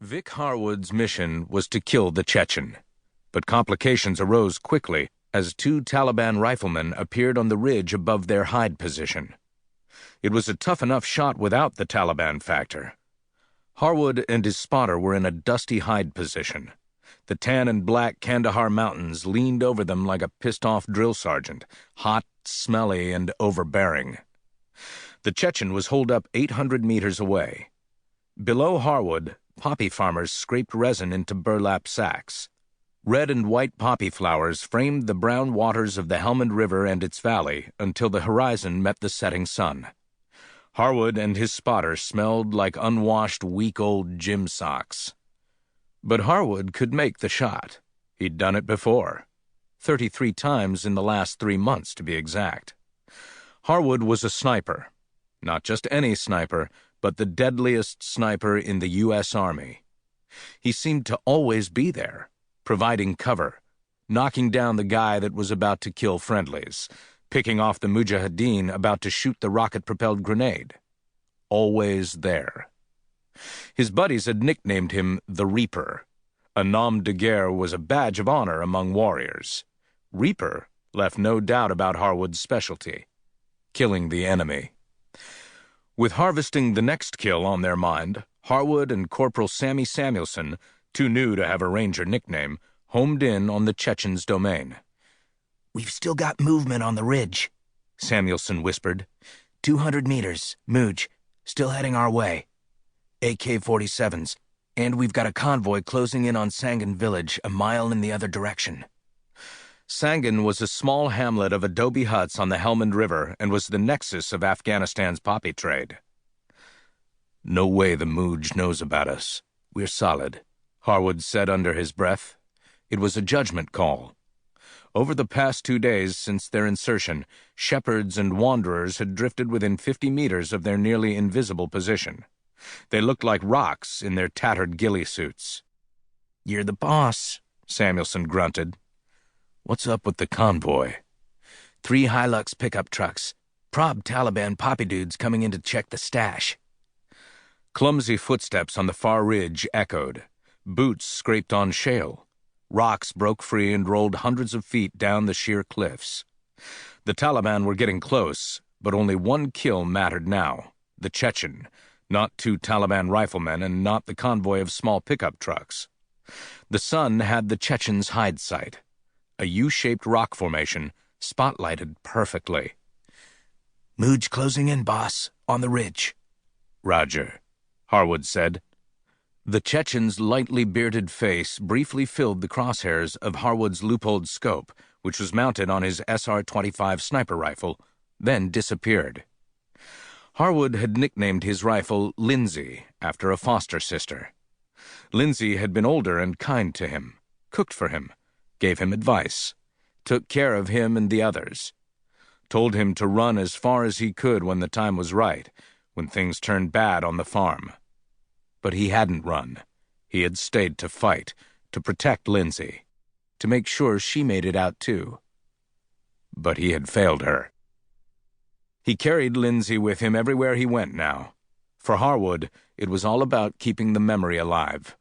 Vick Harwood's mission was to kill the Chechen, but complications arose quickly as two Taliban riflemen appeared on the ridge above their hide position. It was a tough enough shot without the Taliban factor. Harwood and his spotter were in a dusty hide position. The tan and black Kandahar mountains leaned over them like a pissed-off drill sergeant, hot, smelly, and overbearing. The Chechen was holed up 800 meters away. Below Harwood, poppy farmers scraped resin into burlap sacks. Red and white poppy flowers framed the brown waters of the Helmand River and its valley until the horizon met the setting sun. Harwood and his spotter smelled like unwashed, week-old gym socks. But Harwood could make the shot. He'd done it before. 33 times in the last 3 months, to be exact. Harwood was a sniper. Not just any sniper, but the deadliest sniper in the U.S. Army. He seemed to always be there, providing cover, knocking down the guy that was about to kill friendlies, picking off the mujahideen about to shoot the rocket-propelled grenade. Always there. His buddies had nicknamed him the Reaper. A nom de guerre was a badge of honor among warriors. Reaper left no doubt about Harwood's specialty: killing the enemy. With harvesting the next kill on their mind, Harwood and Corporal Sammy Samuelson, too new to have a ranger nickname, homed in on the Chechen's domain. "We've still got movement on the ridge," Samuelson whispered. 200 meters, Muj, still heading our way. AK-47s, and we've got a convoy closing in on Sangin village, a mile in the other direction. Sangin was a small hamlet of adobe huts on the Helmand River and was the nexus of Afghanistan's poppy trade. "No way the Muj knows about us. We're solid," Harwood said under his breath. It was a judgment call. Over the past 2 days since their insertion, shepherds and wanderers had drifted within 50 meters of their nearly invisible position. They looked like rocks in their tattered ghillie suits. "You're the boss," Samuelson grunted. "What's up with the convoy?" 3 Hilux pickup trucks. Prob Taliban poppy dudes coming in to check the stash. Clumsy footsteps on the far ridge echoed. Boots scraped on shale. Rocks broke free and rolled hundreds of feet down the sheer cliffs. The Taliban were getting close, but only one kill mattered now: the Chechen, not 2 Taliban riflemen and not the convoy of small pickup trucks. The sun had the Chechen's hide site, a U-shaped rock formation, spotlighted perfectly. "Muj closing in, boss, on the ridge." "Roger," Harwood said. The Chechen's lightly bearded face briefly filled the crosshairs of Harwood's loopholed scope, which was mounted on his SR-25 sniper rifle, then disappeared. Harwood had nicknamed his rifle Lindsay, after a foster sister. Lindsay had been older and kind to him, cooked for him, gave him advice, took care of him and the others, told him to run as far as he could when the time was right, when things turned bad on the farm. But he hadn't run. He had stayed to fight, to protect Lindsay, to make sure she made it out too. But he had failed her. He carried Lindsay with him everywhere he went now. For Harwood, it was all about keeping the memory alive.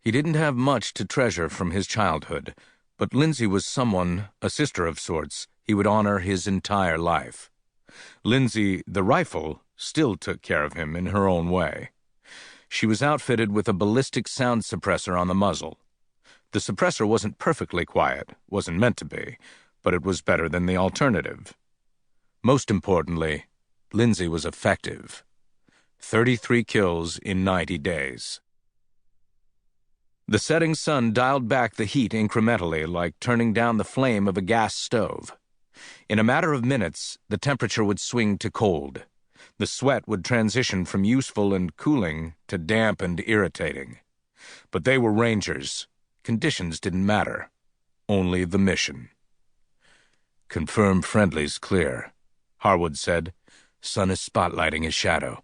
He didn't have much to treasure from his childhood, but Lindsay was someone, a sister of sorts, he would honor his entire life. Lindsay, the rifle, still took care of him in her own way. She was outfitted with a ballistic sound suppressor on the muzzle. The suppressor wasn't perfectly quiet, wasn't meant to be, but it was better than the alternative. Most importantly, Lindsay was effective. 33 kills in 90 days. The setting sun dialed back the heat incrementally, like turning down the flame of a gas stove. In a matter of minutes, the temperature would swing to cold. The sweat would transition from useful and cooling to damp and irritating. But they were rangers. Conditions didn't matter. Only the mission. "Confirm friendlies clear," Harwood said. "Sun is spotlighting his shadow.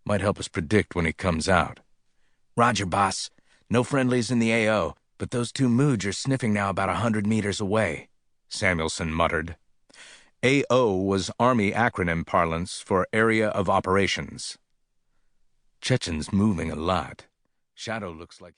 Might help us predict when he comes out." "Roger, boss. No friendlies in the AO, but those 2 Muj are sniffing now about 100 meters away," Samuelson muttered. AO was Army acronym parlance for Area of Operations. "Chechen's moving a lot. Shadow looks like